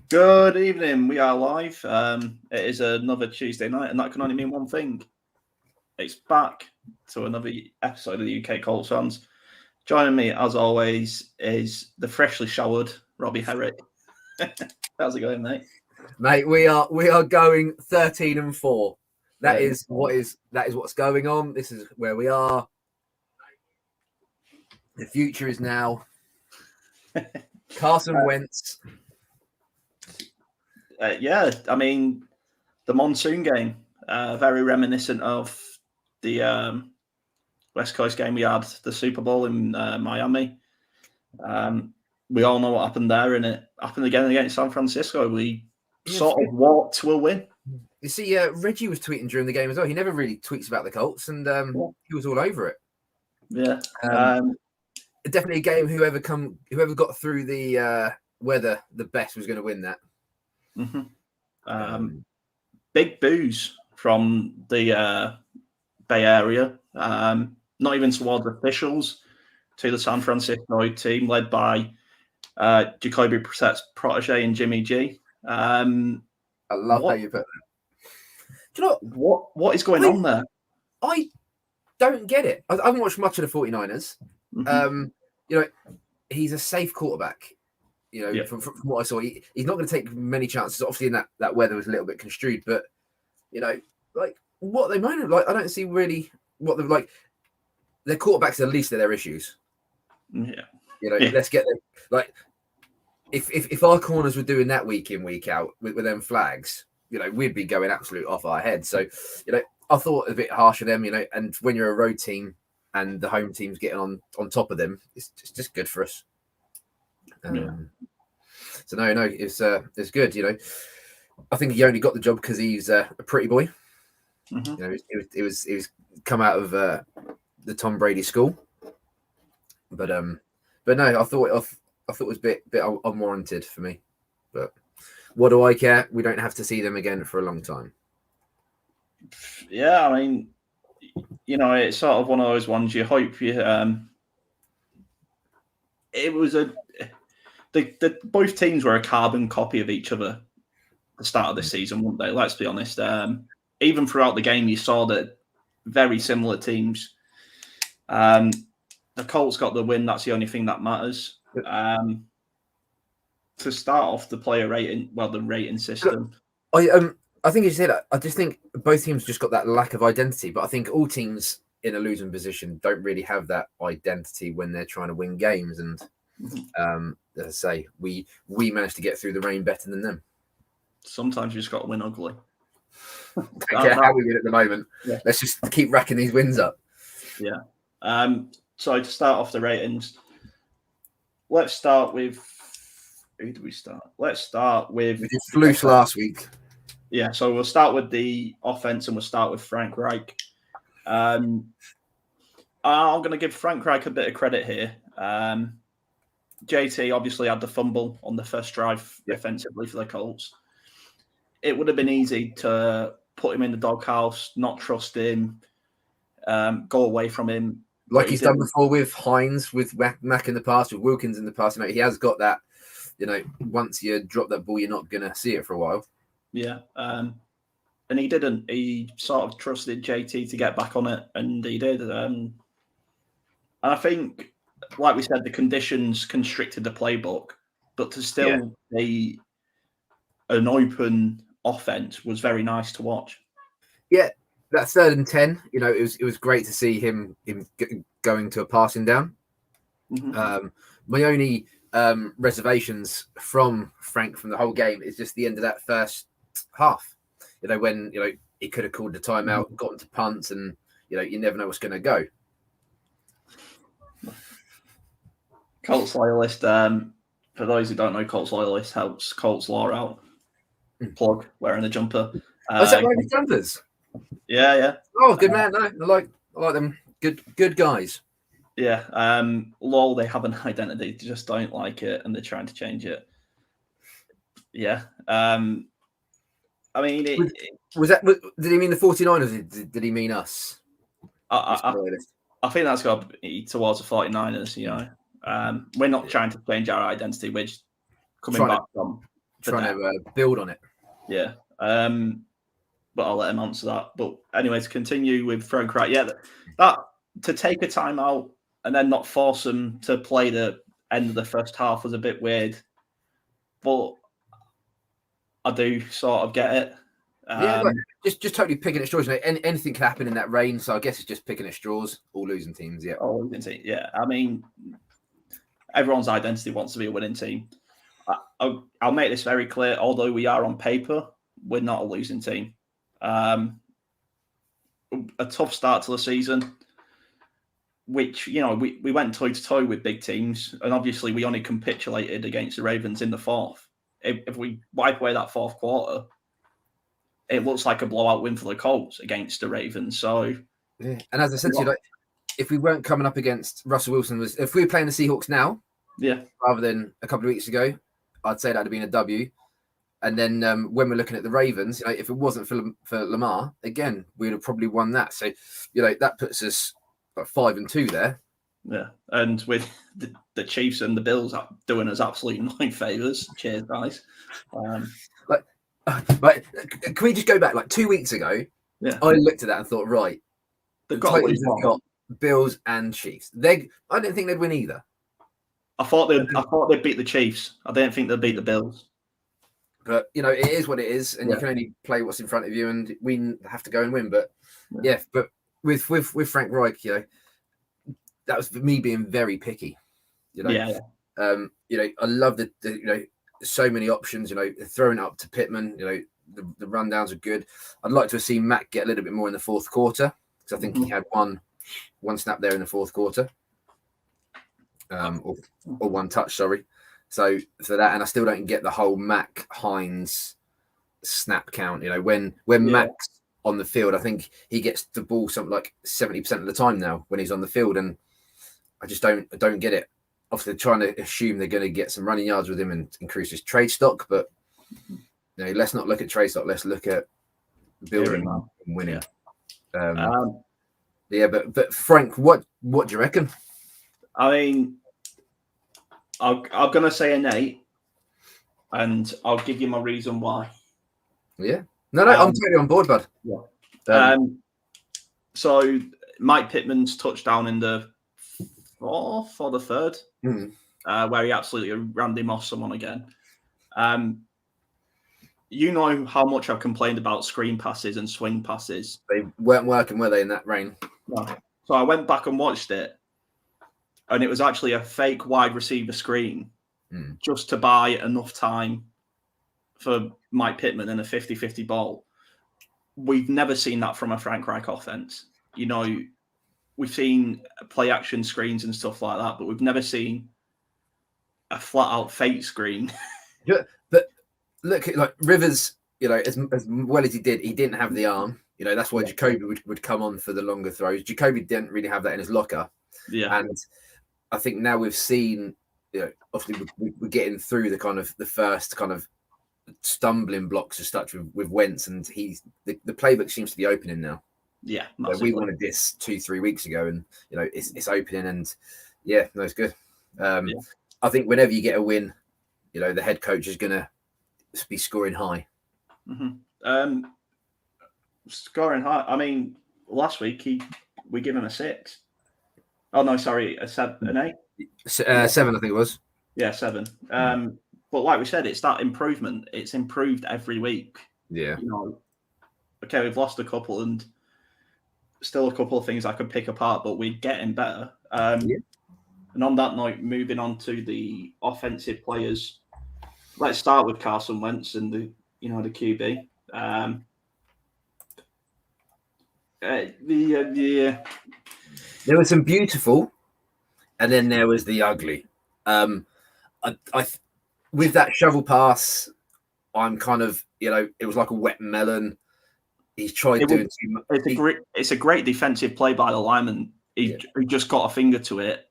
Good evening. We are live. It is another Tuesday night, and that can only mean one thing. It's back to another episode of the UK Colts fans. Joining me, as always, is the freshly showered Robbie Herrick. How's it going, mate? Mate, we are going 13-4. That is what's going on. This is where we are. The future is now. Carson Wentz. I mean, the monsoon game, very reminiscent of the West Coast game we had, the Super Bowl in Miami. We all know what happened there, and it happened again against San Francisco. We sort of walked to a win. You see, Reggie was tweeting during the game as well. He never really tweets about the Colts, and he was all over it. Yeah. Definitely a game. Whoever got through the weather the best was going to win that. Mm-hmm. Big boos from the Bay Area, not even towards officials, to the San Francisco team led by Jacoby Brissett's protege and Jimmy G. I love how you put that. Do you know what is going on there? I don't get it. I haven't watched much of the 49ers. Mm-hmm. He's a safe quarterback. From what I saw, he's not going to take many chances. Obviously, in that weather was a little bit construed, but what they moan like, I don't see really what they're like. Their quarterbacks are the least of their issues. Yeah, let's get them. Like, if our corners were doing that week in, week out with them flags, we'd be going absolute off our heads. So, I thought a bit harsh of them, and when you're a road team and the home team's getting on top of them, it's just good for us. So no, it's good. I think he only got the job because he's a pretty boy. Mm-hmm. It was come out of the Tom Brady school, but no, I thought it was a bit unwarranted for me. But what do I care? We don't have to see them again for a long time. Yeah, I mean, it's sort of one of those ones you hope you. It was both teams were a carbon copy of each other at the start of the season, weren't they? Let's be honest. Even throughout the game, you saw that very similar teams. The Colts got the win. That's the only thing that matters. To start off the player rating, the rating system. I think you said that. I just think both teams just got that lack of identity. But I think all teams in a losing position don't really have that identity when they're trying to win games. And as I say, we managed to get through the rain better than them. Sometimes you just got to win ugly. Don't care how we win at the moment. Yeah. Let's just keep racking these wins up. Yeah. So to start off the ratings, let's start with who do we start? Let's start with we did Flus last week. Yeah, so we'll start with the offense and we'll start with Frank Reich. I'm going to give Frank Reich a bit of credit here. JT obviously had the fumble on the first drive offensively for the Colts. It would have been easy to put him in the doghouse, not trust him, go away from him. Like he's done before with Hines, with Mack in the past, with Wilkins in the past. He has got that, once you drop that ball, you're not going to see it for a while. Yeah. And he didn't. He sort of trusted JT to get back on it, and he did. And I think, like we said, the conditions constricted the playbook, but to still be an open offense was very nice to watch. Yeah, that 3rd and 10, it was great to see him going to a passing down. Mm-hmm. My only reservations from Frank from the whole game is just the end of that first half. When he could have called the timeout, gotten to punts, and you never know what's going to go. Colts loyalist. For those who don't know, Colts loyalist helps Colts law out. Plug wearing a jumper. Is that wearing the jumpers? Yeah. Oh, good man. No, I like them. Good guys. Yeah. Lol, they have an identity. They just don't like it, and they're trying to change it. Yeah. I mean, did he mean the 49ers? Did he mean us? I think that's got to be towards the 49ers. We're not trying to change our identity. We're just coming back from trying to build on it. Yeah. But I'll let him answer that. But anyway, to continue with Frank Wright, that to take a timeout and then not force them to play the end of the first half was a bit weird. But I do sort of get it. Just totally picking at straws. Anything can happen in that rain, so I guess it's just picking at straws. All losing teams, yeah. All losing team, yeah. I mean, everyone's identity wants to be a winning team. I'll make this very clear. Although we are on paper, we're not a losing team. A tough start to the season, which, we went toe-to-toe with big teams, and obviously we only capitulated against the Ravens in the fourth. If we wipe away that fourth quarter, it looks like a blowout win for the Colts against the Ravens. So, yeah. And as I said to you, if we weren't coming up against Russell Wilson, if we were playing the Seahawks now, rather than a couple of weeks ago, I'd say that'd have been a W. And then when we're looking at the Ravens, if it wasn't for Lamar, again, we'd have probably won that. So, that puts us at 5-2 there. Yeah, and with the Chiefs and the Bills doing us absolutely no favours. Cheers, guys. But can we just go back 2 weeks ago? Yeah, I looked at that and thought, right, they've the Titans have got Bills and Chiefs. I didn't think they'd win either. I thought they'd beat the Chiefs. I didn't think they'd beat the Bills. But it is what it is, and you can only play what's in front of you, and we have to go and win. But but with Frank Reich, that was me being very picky. I love the so many options. Throwing it up to Pittman. The rundowns are good. I'd like to have seen Mac get a little bit more in the fourth quarter, because I think he had one snap there in the fourth quarter, or one touch. Sorry. So for that, and I still don't get the whole Mac Hines snap count. When Mac's on the field, I think he gets the ball something like 70% of the time now when he's on the field, and I just don't get it. Obviously, they're trying to assume they're going to get some running yards with him and increase his trade stock, but let's not look at trade stock. Let's look at building and winning. But Frank, what do you reckon? I mean, I'm going to say an 8, and I'll give you my reason why. Yeah. No, I'm totally on board, bud. Yeah. So Mike Pittman's touchdown in the fourth or the third, where he absolutely ran him off someone again. You know how much I've complained about screen passes and swing passes. They weren't working, were they, in that rain? No. So I went back and watched it, and it was actually a fake wide receiver screen just to buy enough time for Mike Pittman in a 50-50 ball. We've never seen that from a Frank Reich offense. We've seen play action screens and stuff like that, but we've never seen a flat out fake screen. Yeah, but look, Rivers, as well as he didn't have the arm. That's why Jacoby would come on for the longer throws. Jacoby didn't really have that in his locker. Yeah. And I think now we've seen, obviously we're getting through the first kind of stumbling blocks as such with Wentz, and the playbook seems to be opening now. Yeah, we wanted this 2-3 weeks ago, and it's opening, and it's good. I think whenever you get a win, the head coach is gonna be scoring high. Mm-hmm. Scoring high. I mean, last week we give him a 6. Oh no, sorry, an 8. 7, I think it was. Yeah, 7. But like we said, it's that improvement. It's improved every week. Yeah. Okay, we've lost a couple, and still a couple of things I could pick apart, but we're getting better. And on that note, moving on to the offensive players, let's start with Carson Wentz and the QB. There was some beautiful, and then there was the ugly. With that shovel pass, I'm kind of, it was like a wet melon. He's tried doing too much. It's a great defensive play by the lineman. He just got a finger to it,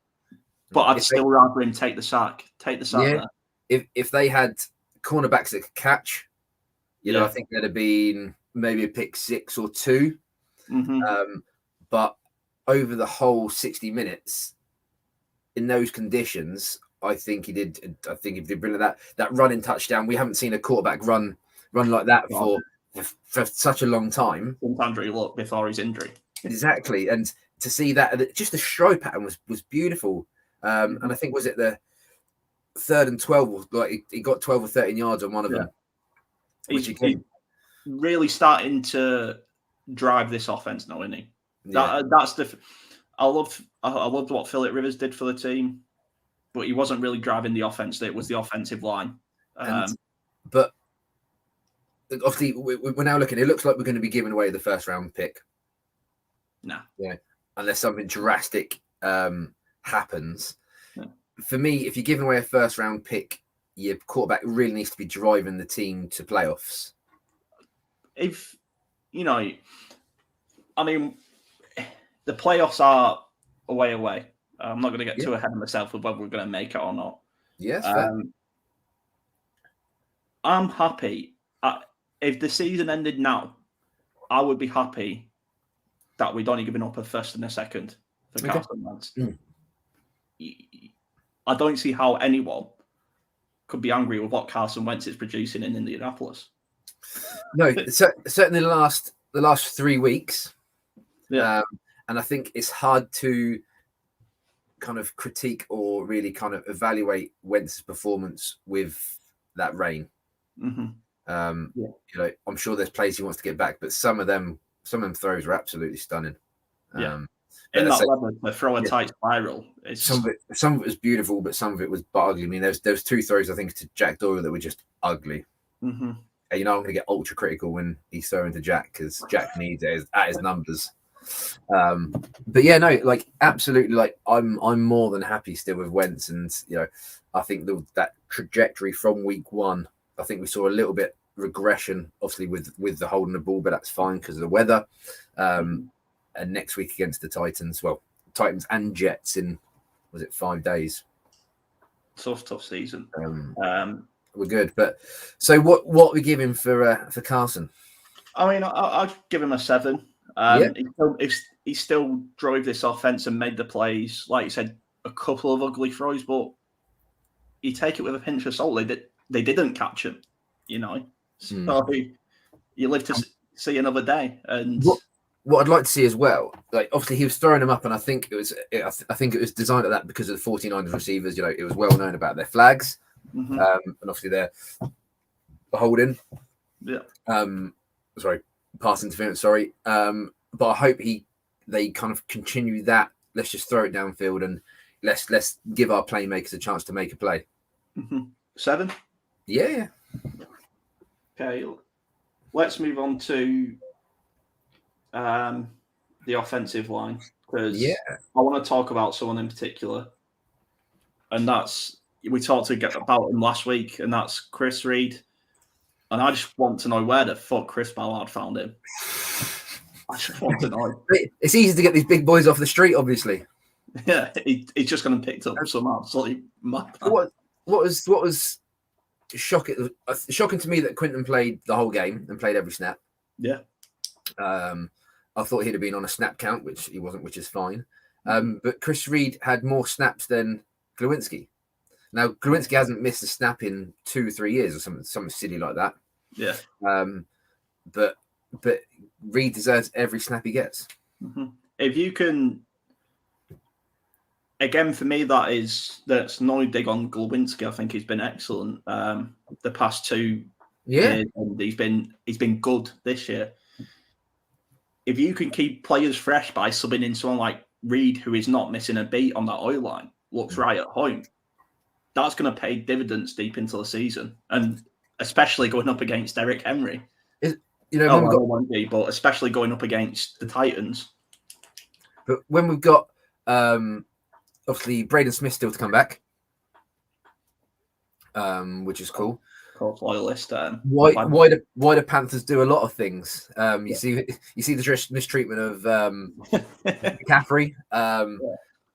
but I'd still rather him take the sack. There. If they had cornerbacks that could catch, I think there'd have been maybe a pick 6 or 2. Mm-hmm. But over the whole 60 minutes, in those conditions, I think he did. I think he did brilliant. That running touchdown. We haven't seen a quarterback run like that for such a long time. Since Andrew Luck before his injury. Exactly, and to see that, just the throw pattern was beautiful. And I think was it the 3rd and 12? Like he got 12 or 13 yards on one of them. He's really starting to drive this offense now, isn't he? That's the. I loved what Philip Rivers did for the team, but he wasn't really driving the offense. It was the offensive line. But obviously, we're now looking. It looks like we're going to be giving away the first round pick. No. Yeah. Unless something drastic happens. Yeah. For me, if you're giving away a first round pick, your quarterback really needs to be driving the team to playoffs. If I mean, the playoffs are a way away. I'm not going to get too ahead of myself with whether we're going to make it or not. Yes. I'm happy. If the season ended now, I would be happy that we'd only given up a first and a second for Carson Wentz. I don't see how anyone could be angry with what Carson Wentz is producing in Indianapolis. No, certainly the last 3 weeks. Yeah. And I think it's hard to kind of critique or really kind of evaluate Wentz's performance with that rain. Mm-hmm. I'm sure there's plays he wants to get back, but some of them throws were absolutely stunning. In that level, to throw a tight spiral. Some of it was beautiful, but some of it was ugly. I mean, there was 2 throws I think to Jack Doyle that were just ugly. Mm-hmm. And, I'm going to get ultra critical when he's throwing to Jack because Jack needs it at his numbers. But yeah, no, like absolutely, like I'm more than happy still with Wentz, and I think that trajectory from week 1, I think we saw a little bit regression, obviously with the holding the ball, but that's fine because of the weather. And next week against the Titans and Jets in 5 days. Tough season. We're good, but so what we give him for Carson? I mean, I'd give him a 7. He still drove this offense and made the plays. Like you said, a couple of ugly throws, but you take it with a pinch of salt. They didn't catch him, So you live to see another day. And what I'd like to see as well, like obviously he was throwing them up, and I think it was designed at that because of the 49ers receivers. It was well known about their flags, and obviously their holding. Yeah. Pass interference. Sorry. But I hope they kind of continue that. Let's just throw it downfield and let's give our playmakers a chance to make a play. 7. Yeah. Okay. Let's move on to the offensive line, because I want to talk about someone in particular, and we talked about him last week, and that's Chris Reed. And I just want to know where the fuck Chris Ballard found him. I just want to know. It's easy to get these big boys off the street, obviously. Yeah, he's just going to pick up some absolutely mad. What was shocking to me that Quinton played the whole game and played every snap. Yeah. I thought he'd have been on a snap count, which he wasn't, which is fine. But Chris Reed had more snaps than Glowinski. Now, Glowinski hasn't missed a snap in 2 or 3 years or something silly like that. Yeah. But Reed deserves every snap he gets. Mm-hmm. If you can, again, for me, that's no dig on Glowinski. I think he's been excellent the past 2 years, and he's been good this year. If you can keep players fresh by subbing in someone like Reed, who is not missing a beat on that oil line, looks right at home, that's going to pay dividends deep into the season, and especially going up against Derrick Henry. But especially going up against the Titans. But when we've got obviously Braden Smith still to come back, which is cool. Colts loyalist. Why do Panthers do a lot of things? You see the mistreatment of McCaffrey.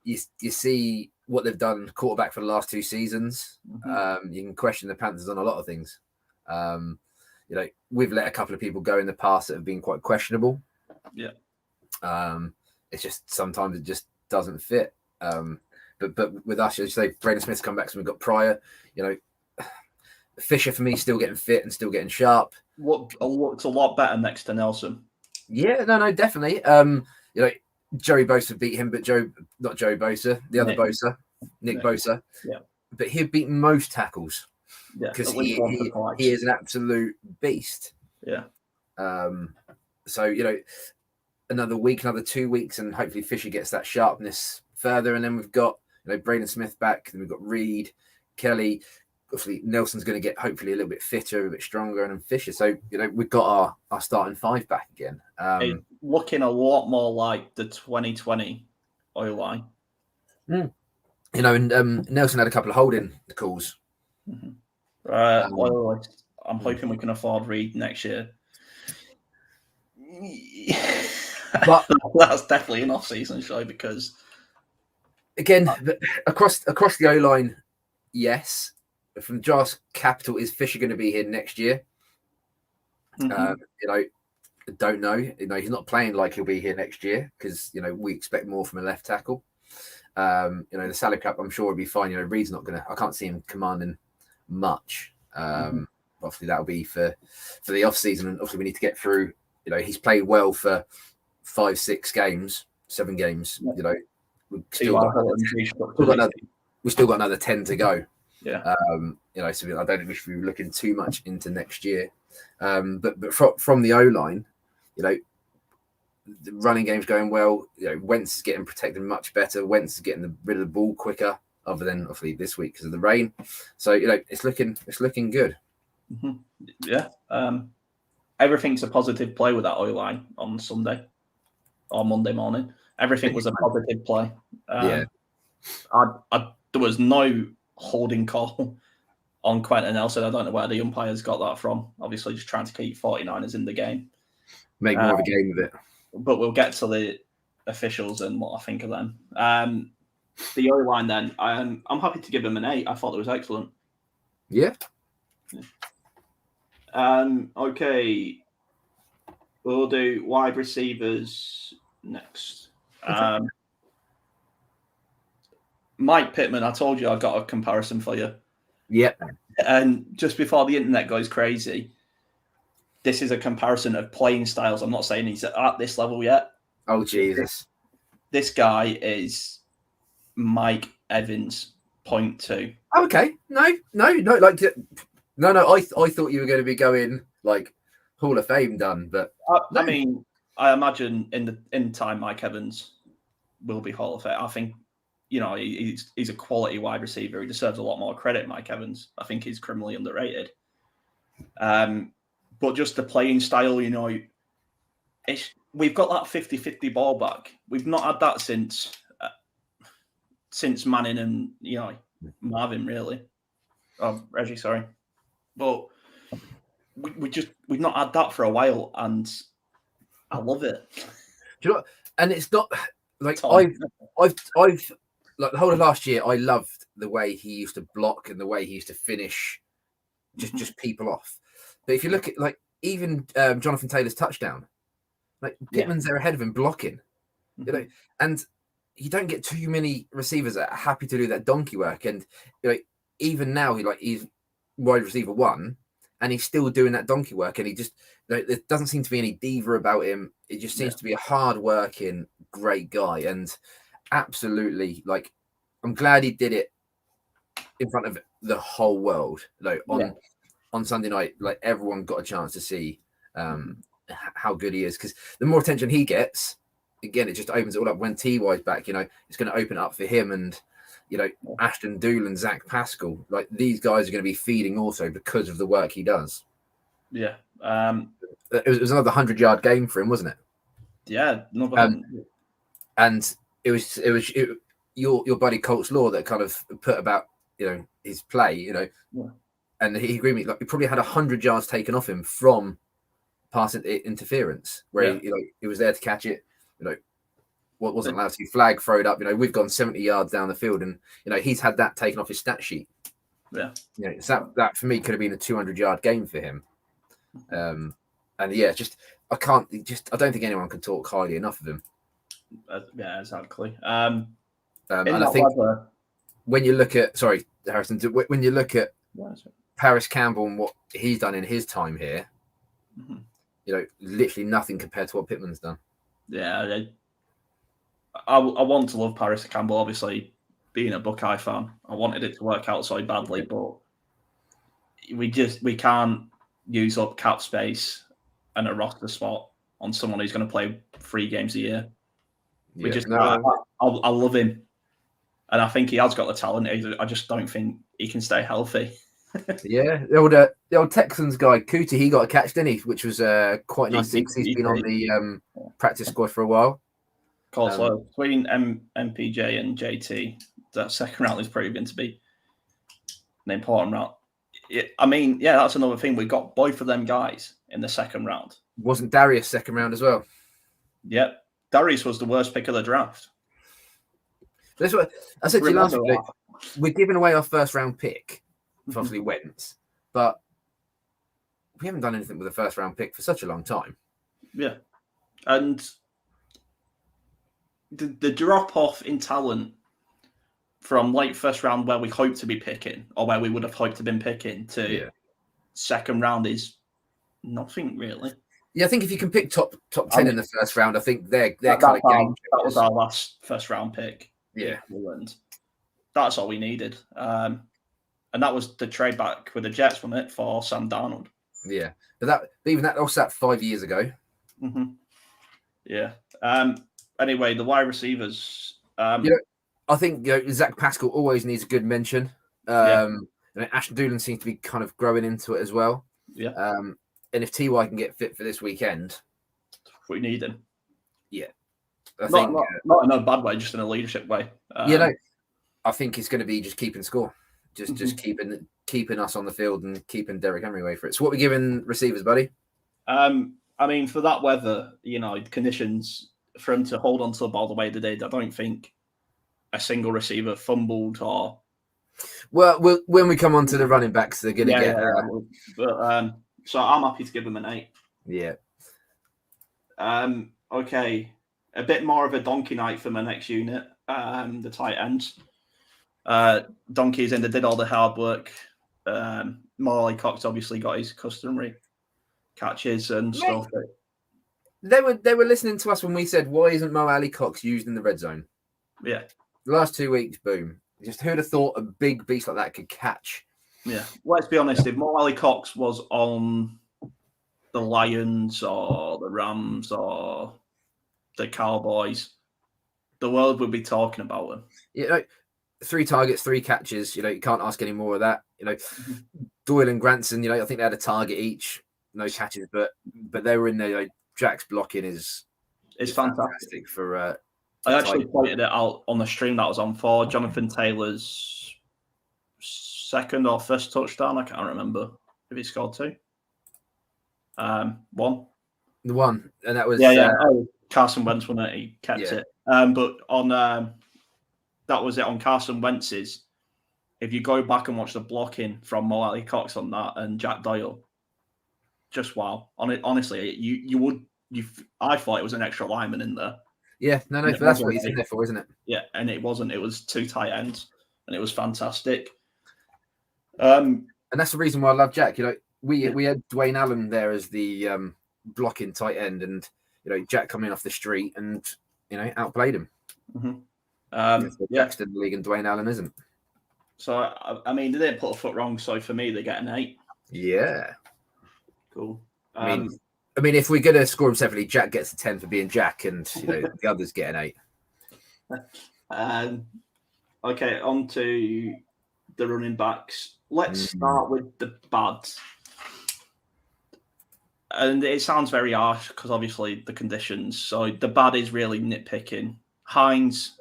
You see what they've done quarterback for the last 2 seasons. You can question the Panthers on a lot of things. We've let a couple of people go in the past that have been quite questionable. Yeah. It's just sometimes it just doesn't fit. But with us, as you say, Braden Smith's come back, so we've got Pryor. You know, Fisher for me still getting fit and still getting sharp. Looks a lot better next to Nelson. Yeah, no, definitely. You know, Joey Bosa beat him, but not Joey Bosa, the other Bosa, Nick Bosa. Yeah, but he'd beat most tackles. Yeah, because he is an absolute beast. Yeah. So you know, another week, another 2 weeks, and hopefully Fisher gets that sharpness further. And then we've got Braden Smith back. Then we've got Reed, Kelly. Obviously, Nelson's going to get hopefully a little bit fitter, a bit stronger, and then Fisher. So we've got our starting five back again. It's looking a lot more like the 2020 oil line. And Nelson had a couple of holding calls. Mm-hmm. I'm hoping we can afford Reed next year. But that's definitely an off-season show because again, across the O-line, yes. From Josh Capital, is Fisher going to be here next year? Mm-hmm. Don't know. He's not playing like he'll be here next year because we expect more from a left tackle. The salary cap, I'm sure, will be fine. Reed's not going to. I can't see him commanding much. Obviously, that'll be for the off season, and obviously we need to get through. He's played well for 5, 6 games, 7 games. We've still got another 10 to go. Yeah. So I don't think we should be looking too much into next year. But from the O line, the running game's going well. Wentz is getting protected much better. Wentz is getting rid of the ball quicker, other than obviously this week because of the rain. So it's looking good. Mm-hmm. Yeah. Everything's a positive play with that oil line on Sunday or Monday morning. Everything was a positive play. There was no holding call on Quentin Nelson. I don't know where the umpires got that from. Obviously, just trying to keep 49ers in the game. Make more of a game of it. But we'll get to the officials and what I think of them. The O-line then, I'm happy to give him an 8. I thought it was excellent. Yeah. Okay. We'll do wide receivers next. Mike Pittman, I told you I got a comparison for you. Yep. And just before the internet goes crazy, this is a comparison of playing styles. I'm not saying he's at this level yet. Oh, Jesus. This guy is Mike Evans, 0.2. Okay. No. I thought you were going to be going like Hall of Fame done, but I mean, I imagine in time Mike Evans will be Hall of Fame. I think he's a quality wide receiver. He deserves a lot more credit, Mike Evans. I think he's criminally underrated. But just the playing style, we've got that 50-50 ball back. We've not had that since Manning and Marvin, really. Oh, Reggie, sorry. But we've not had that for a while, and I love it. Do you know what? And it's not like I've like the whole of last year, I loved the way he used to block and the way he used to finish just people off. But if you look at like even Jonathan Taylor's touchdown, like Pittman's there ahead of him blocking, and you don't get too many receivers that are happy to do that donkey work. And even now he's wide receiver 1, and he's still doing that donkey work. And he just there doesn't seem to be any diva about him. It just seems to be a hard working, great guy. And absolutely, like, I'm glad he did it in front of the whole world. On Sunday night, like everyone got a chance to see how good he is, because the more attention he gets, again, it just opens it all up. When T.Y.'s back, it's going to open up for him and Ashton Doolin, Zach Pascal. Like, these guys are going to be feeding also because of the work he does. Yeah. It was another 100-yard game for him, wasn't it? Yeah. And it was your buddy Colts Law that kind of put about his play, and he agreed with me. Like, he probably had 100 yards taken off him from passing interference, where he was there to catch it. What wasn't allowed to be flag throwed up. We've gone 70 yards down the field, and he's had that taken off his stat sheet. Yeah. So that for me could have been a 200-yard game for him. And yeah, I don't think anyone can talk highly enough of him. Yeah, exactly. And I think when you look at, sorry, Harrison, when you look at Paris Campbell and what he's done in his time here, literally nothing compared to what Pittman's done. Yeah, I want to love Paris Campbell. Obviously, being a Buckeye fan, I wanted it to work out so badly, but we can't use up cap space and a roster spot on someone who's going to play 3 games a year. We just can't. I love him, and I think he has got the talent. I just don't think he can stay healthy. Yeah, the old Texans guy Cootie, he got a catch, didn't he? Which was quite nice. He's been on the practice squad for a while. So between MPJ and JT, that second round is proving to be an important round. That's another thing. We got both of them guys in the second round. Wasn't Darius second round as well? Yep. Darius was the worst pick of the draft. That's what I said to you last week. We're giving away our first round pick, obviously Wentz, but we haven't done anything with a first round pick for such a long time. Yeah. And the drop off in talent from late first round where we hope to be picking, or where we would have hoped to been picking, to second round is nothing really. Yeah, I think if you can pick top 10 in the first round, I think they're that kind of game. That was our last first round pick. Yeah, that's all we needed, and that was the trade back with the Jets, wasn't it, for Sam Darnold? Yeah, but even that also that 5 years ago. Mm-hmm. Yeah. Anyway, the wide receivers. I think Zach Pascal always needs a good mention. Ashton Doolan seems to be kind of growing into it as well. Yeah. And if TY can get fit for this weekend, we need him. Yeah. Not in a bad way, just in a leadership way. I think it's going to be just keeping score, just keeping us on the field and keeping Derrick Henry away for it. So what we giving receivers, buddy? For that weather, conditions for him to hold on to the ball the way they did, I don't think a single receiver fumbled or. Well, when we come on to the running backs, they're going to get. But so I'm happy to give them an 8. Yeah. Okay. A bit more of a donkey night for my next unit. The tight ends. Donkey's in. They did all the hard work. Morley Cox obviously got his customary catches and stuff. They were listening to us when we said, "Why isn't Mo Alley Cox used in the red zone?" Yeah. The last 2 weeks, boom. Just who'd have thought a big beast like that could catch? Yeah. Let's be honest. If Mo Alley Cox was on the Lions or the Rams or the Cowboys, the world would be talking about him. Yeah, 3 targets, 3 catches. You can't ask any more of that. Doyle and Granson. I think they had a target each, no catches, but they were in there. Jack's blocking is fantastic for. I actually pointed it out on the stream that was on for Jonathan Taylor's second or first touchdown. I can't remember if he scored 2. 1. The one, and that was Carson Wentz when he kept it. But on that was it on Carson Wentz's. If you go back and watch the blocking from Mo Alley Cox on that and Jack Doyle, just wow. Honestly, I thought it was an extra lineman in there. Yeah, no, that's what he's in there for, isn't it? Yeah, and it wasn't. It was 2 tight ends, and it was fantastic. And that's the reason why I love Jack. We had Dwayne Allen there as the blocking tight end, and Jack coming off the street and outplayed him. Mm-hmm. Jack's in the league and Dwayne Allen isn't. So they didn't put a foot wrong. So for me, they get an 8. Yeah, cool. If we're gonna score him separately, Jack gets a 10 for being Jack, and the others get an 8. Okay, on to the running backs. Let's start with the bads. And it sounds very harsh because obviously the conditions. So the bad is really nitpicking. Hines,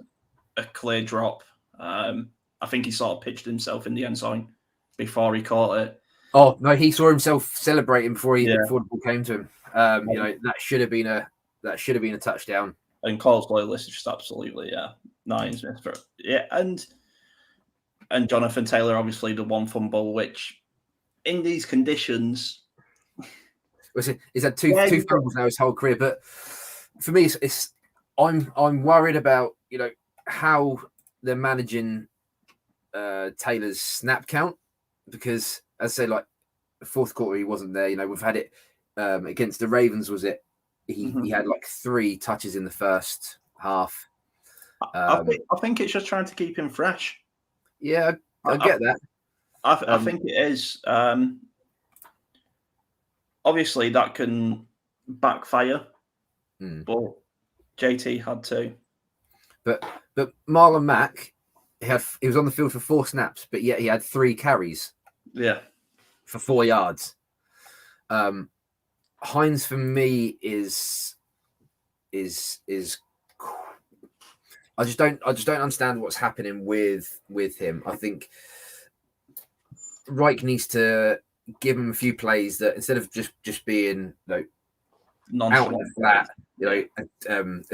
a clear drop. I think he sort of pitched himself in the end zone before he caught it. Oh no, he saw himself celebrating before the ball came to him. That should have been a touchdown. And Cole's loyalist is just absolutely nines missed for it. Yeah, and Jonathan Taylor obviously the 1 fumble, which in these conditions. He's had two fumbles now his whole career, but for me, I'm worried about how they're managing Taylor's snap count, because as I say, like the fourth quarter he wasn't there. You know, we've had it against the Ravens. Was it? He had like 3 touches in the first half. I think it's just trying to keep him fresh. Yeah, I get that. I think it is. Obviously, that can backfire, but JT had to. But Marlon Mack, he was on the field for 4 snaps, but yet he had 3 carries. Yeah, for 4 yards. Hines for me is I just don't understand what's happening with him. I think Reich needs to give him a few plays that, instead of just being out in the flat, a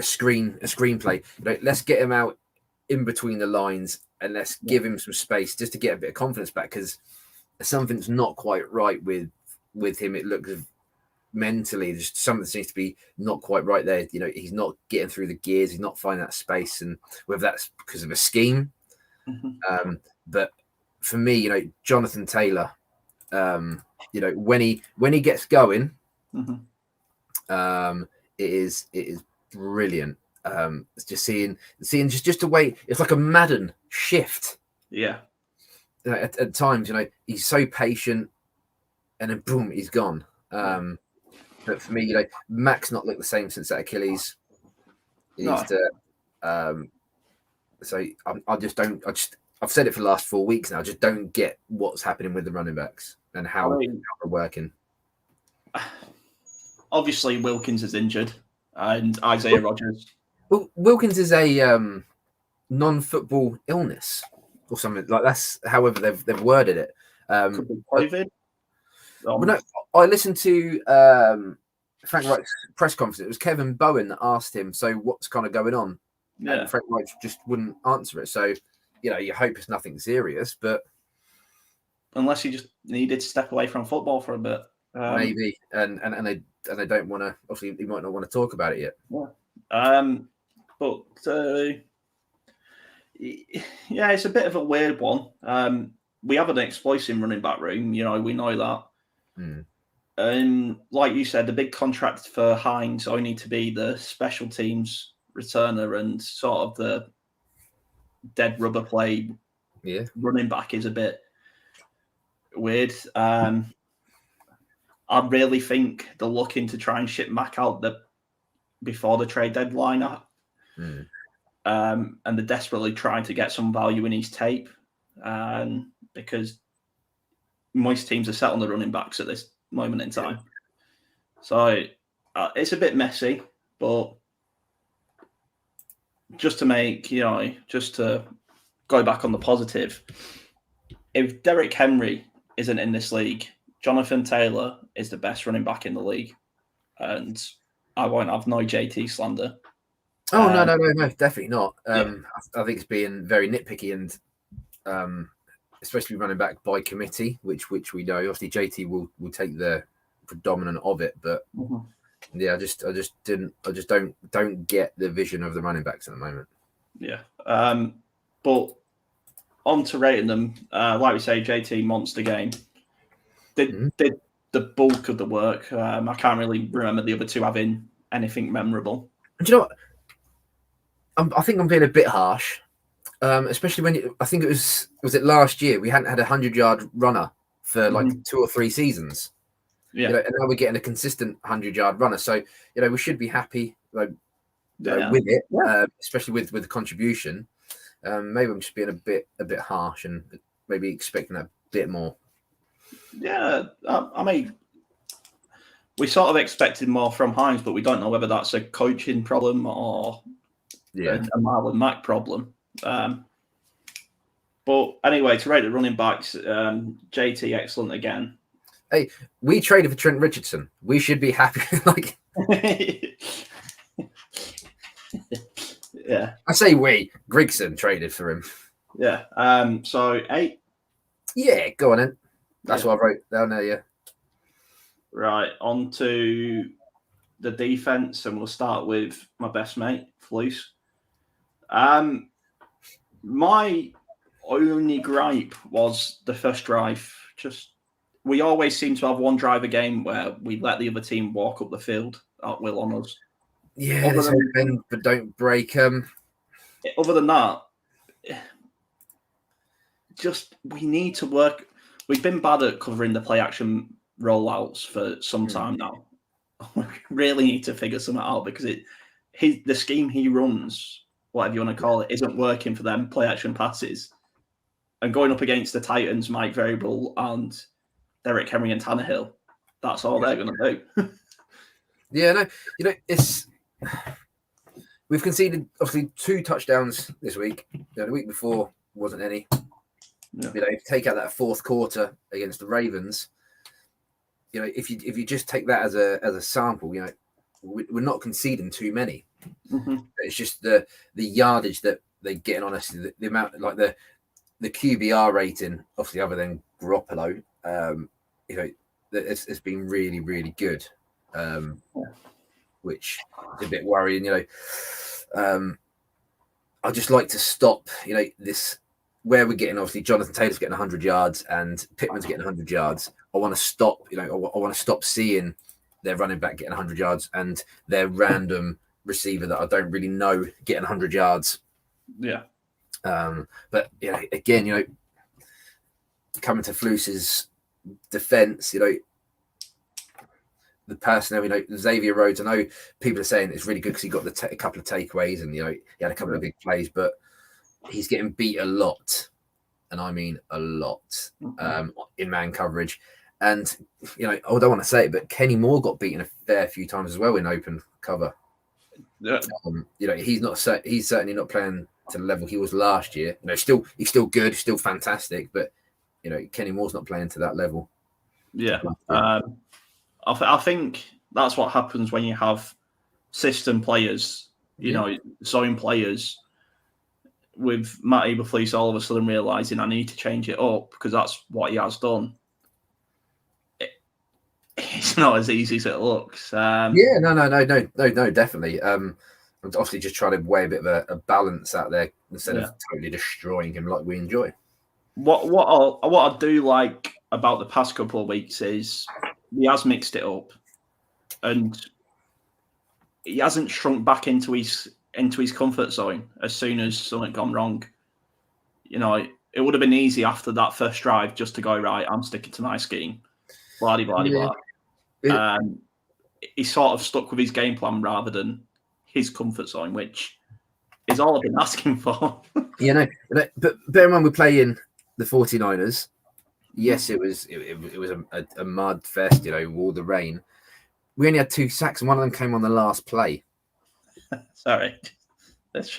screenplay. Let's get him out in between the lines and let's give him some space just to get a bit of confidence back, because something's not quite right with him. It looks mentally, just something seems to be not quite right there. He's not getting through the gears. He's not finding that space, and whether that's because of a scheme. But for me, Jonathan Taylor, when he gets going, it is brilliant. It's just seeing just the way it's like a Madden shift. Yeah. At times, he's so patient, and then boom, he's gone. But for me, Mac's not looked the same since that Achilles. He needs to. So I've said it for the last 4 weeks now. I just don't get what's happening with the running backs and how they're working. Obviously, Wilkins is injured, and Isaiah Rogers. Well, Wilkins is a non-football illness or something like that's. However, they've worded it. Could be COVID. No, I listened to Frank Reich's press conference. It was Kevin Bowen that asked him, "So what's kind of going on?" Yeah. And Frank Reich just wouldn't answer it. So, you hope it's nothing serious, but unless he just needed to step away from football for a bit, maybe. And they don't want to. Obviously, he might not want to talk about it yet. Yeah. But yeah, it's a bit of a weird one. We have an explosive running back room. We know that. Like you said, the big contract for Hines only to be the special teams returner and sort of the dead rubber play running back is a bit weird. I really think they're looking to try and ship Mac out before the trade deadline. And they're desperately trying to get some value in his tape, because most teams are set on the running backs at this moment in time. So it's a bit messy, but just to go back on the positive, if Derrick Henry isn't in this league, Jonathan Taylor is the best running back in the league, and I won't have no JT slander. Oh, no, definitely not. I think it's being very nitpicky, and especially running back by committee, which we know. Obviously, JT will take the predominant of it, but I just don't get the vision of the running backs at the moment. Yeah, but on to rating them, like we say, JT monster game. Did the bulk of the work. I can't really remember the other two having anything memorable. Do you know what? I think I'm being a bit harsh, especially when I think was it last year we hadn't had a 100-yard runner for like 2 or 3 seasons. Yeah, and now we're getting a consistent 100-yard runner. So we should be happy with it, especially with the contribution. Maybe I'm just being a bit harsh and maybe expecting a bit more. Yeah, I mean, we sort of expected more from Hines, but we don't know whether that's a coaching problem or a Marlon Mack problem. But anyway, to rate the running backs, JT excellent again. Hey, we traded for Trent Richardson. We should be happy. Yeah. I say we. Grigson traded for him. Yeah. So 8. Yeah, go on then. That's what I wrote down there, yeah. Right, on to the defense, and we'll start with my best mate, Fluce. My only gripe was the first drive. We always seem to have one drive a game where we let the other team walk up the field at will on us. Yeah, this whole bend but don't break. Other than that, we need to work. We've been bad at covering the play action rollouts for some time now. We really need to figure something out because the scheme he runs, whatever you want to call it, isn't working for them play action passes. And going up against the Titans, Mike Vrabel and Derrick Henry and Tannehill, that's all they're going to do. Yeah, no, we've conceded obviously 2 touchdowns this week. The week before wasn't any. Yeah. Take out that fourth quarter against the Ravens. If you just take that as a sample, we're not conceding too many. Mm-hmm. It's just the yardage that they're getting on us, the amount, like the QBR rating, obviously other than Garoppolo, it's been really, really good, which is a bit worrying. I just like to stop, this where we're getting, obviously Jonathan Taylor's getting 100 yards and Pittman's getting 100 yards. I want to stop, I want to stop seeing their running back getting 100 yards and their random receiver that I don't really know getting 100 yards. Yeah. But again, coming to Flus's defense, the personnel, Xavier Rhodes, I know people are saying it's really good because he got a couple of takeaways and, he had a couple of big plays, but he's getting beat a lot. And I mean a lot in man coverage. And, I don't want to say it, but Kenny Moore got beaten a fair few times as well in open cover. Yeah. He's certainly not playing to the level he was last year. He's still good, still fantastic, but Kenny Moore's not playing to that level. Yeah. I think that's what happens when you have system players, zone players, with Matt Eberflus all of a sudden realizing I need to change it up because that's what he has done. It's not as easy as it looks. No, definitely. I'm obviously just trying to weigh a bit of a balance out there instead of totally destroying him like we enjoy. What I do like about the past couple of weeks is he has mixed it up, and he hasn't shrunk back into his comfort zone as soon as something gone wrong. It would have been easy after that first drive just to go, right, I'm sticking to my scheme. Blah, blah, blah, blah. He sort of stuck with his game plan rather than his comfort zone, which is all I've been asking for. But bear in mind we're playing the 49ers. Yes, it was a mud fest, all the rain. We only had 2 sacks, and one of them came on the last play. Sorry.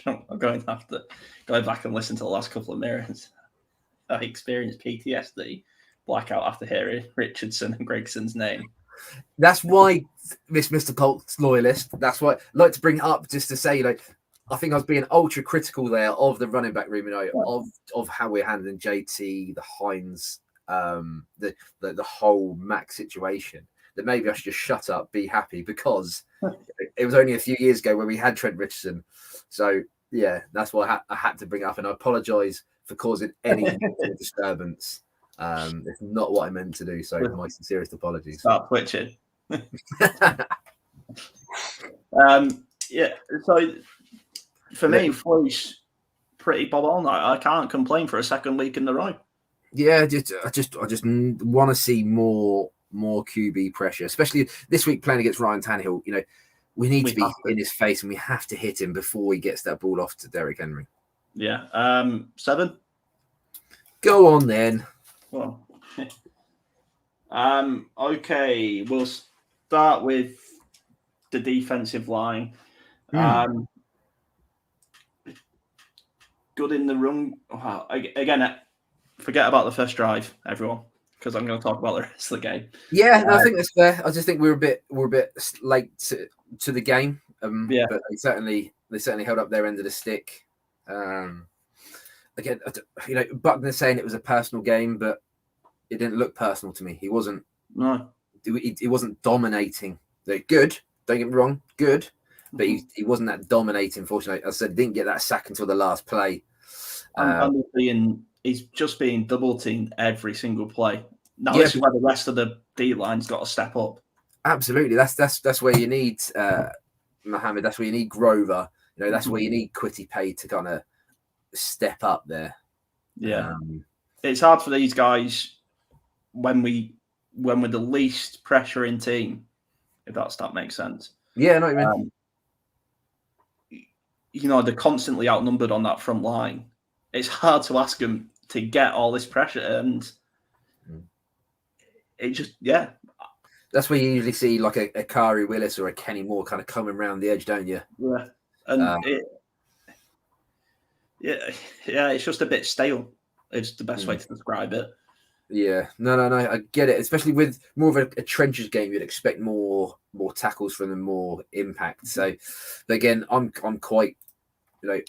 I'm going to have to go back and listen to the last couple of mirrors. I experienced PTSD blackout after hearing Richardson and Gregson's name. That's why Mr. Colts loyalist. That's why I like to bring it up just to say, I think I was being ultra critical there of the running back room, of how we're handling JT, the Hines, the whole Max situation. That maybe I should just shut up, be happy, because it was only a few years ago when we had Trent Richardson. So yeah, that's why I had to bring it up, and I apologise for causing any disturbance. It's not what I meant to do, so my sincerest apologies. Start twitching. So for me, Flus pretty bob on. I can't complain for a second week in a row. Yeah, I just want to see more QB pressure, especially this week playing against Ryan Tannehill. We need to be in his face, and we have to hit him before he gets that ball off to Derrick Henry. Yeah. 7. Go on then. Well, okay. We'll start with the defensive line. Good in the run. Wow. Again, forget about the first drive, everyone, because I'm going to talk about the rest of the game. Yeah, I think that's fair. I just think we're a bit late to the game. But they certainly held up their end of the stick. Again, Buckner saying it was a personal game, but it didn't look personal to me. He wasn't. No, he wasn't dominating. Good. Don't get me wrong. Good, but he wasn't that dominating. Fortunately, as I said, didn't get that sack until the last play. And he's just being double teamed every single play. Now this is where the rest of the D line's got to step up. Absolutely, that's where you need Mohammed. That's where you need Grover. That's where you need Quitty Pay to kind of step up there. Yeah, it's hard for these guys when we're the least pressuring team, if that makes sense. Yeah, no, I mean, they're constantly outnumbered on that front line. It's hard to ask them to get all this pressure, and it just That's where you usually see like a Kari Willis or a Kenny Moore kind of coming around the edge, don't you? Yeah, and it's just a bit stale. It's the best way to describe it. Yeah, no, I get it. Especially with more of a trenches game, you'd expect more tackles from them, more impact. So, but again, I'm quite, I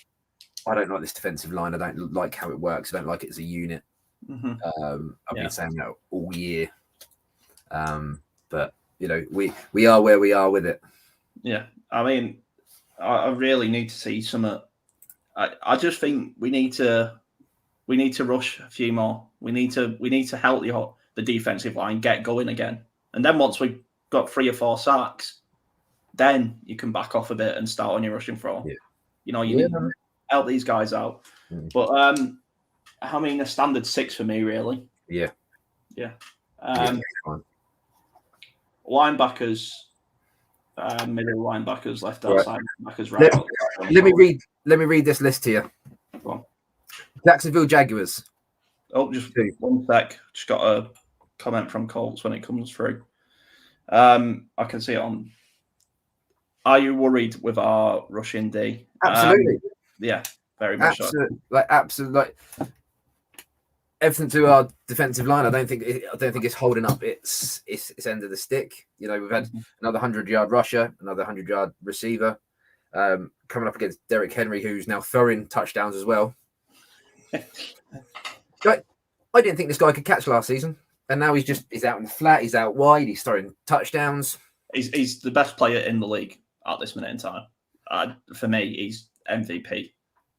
don't like this defensive line. I don't like how it works. I don't like it as a unit. I've been saying that all year. But we are where we are with it. Yeah, I mean, I really need to see some. I just think we need to rush a few more. We need to help the defensive line get going again. And then once we've got 3 or 4 sacks, then you can back off a bit and start on your rushing throw. Yeah. You need to help these guys out. But I mean, a standard 6 for me, really. Yeah. Linebackers, middle linebackers, left outside linebackers, right. Let me read this list here. Go on. Jacksonville Jaguars. Oh, just 1 sec. Just got a comment from Colts when it comes through. I can see it on. Are you worried with our rushing D? Absolutely. Very much. Absolutely. Everything to our defensive line, I don't think it's holding up its end of the stick. We've had another 100-yard rusher, another 100-yard receiver, coming up against Derrick Henry, who's now throwing touchdowns as well. I didn't think this guy could catch last season, and now he's out in the flat, he's out wide, he's throwing touchdowns. He's the best player in the league at this minute in time. For me, he's MVP.